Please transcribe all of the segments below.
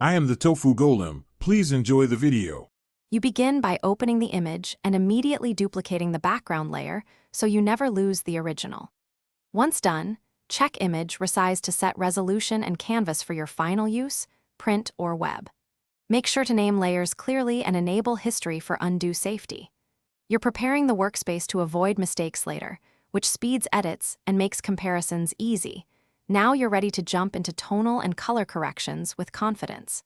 I am the tofu golem. Please enjoy the video. You begin by opening the image and immediately duplicating the background layer so you never lose the original. Once done, check Image Resize to set resolution and canvas for your final use, print or web. Make sure to name layers clearly and enable history for undue safety. You're preparing the workspace to avoid mistakes later, which speeds edits and makes comparisons easy. Now you're ready to jump into tonal and color corrections with confidence.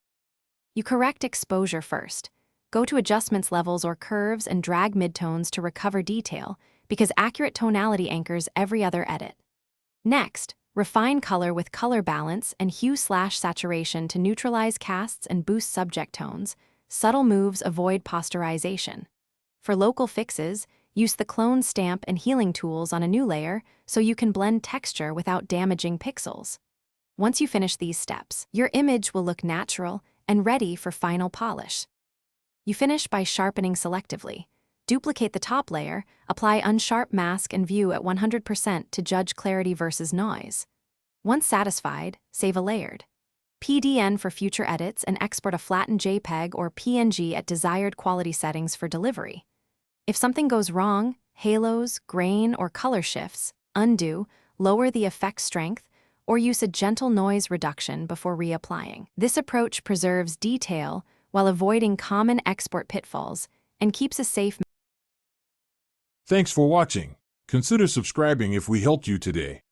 You correct exposure first. Go to adjustments levels or curves and drag midtones to recover detail, because accurate tonality anchors every other edit. Next, refine color with color balance and hue/saturation to neutralize casts and boost subject tones. Subtle moves avoid posterization. For local fixes, use the clone stamp and healing tools on a new layer so you can blend texture without damaging pixels. Once you finish these steps, your image will look natural and ready for final polish. You finish by sharpening selectively. Duplicate the top layer, apply unsharp mask and view at 100% to judge clarity versus noise. Once satisfied, save a layered PDN for future edits and export a flattened JPEG or PNG at desired quality settings for delivery. If something goes wrong, halos, grain, or color shifts, undo, lower the effect strength, or use a gentle noise reduction before reapplying. This approach preserves detail while avoiding common export pitfalls and keeps a safe. Thanks for watching. Consider subscribing if we helped you today.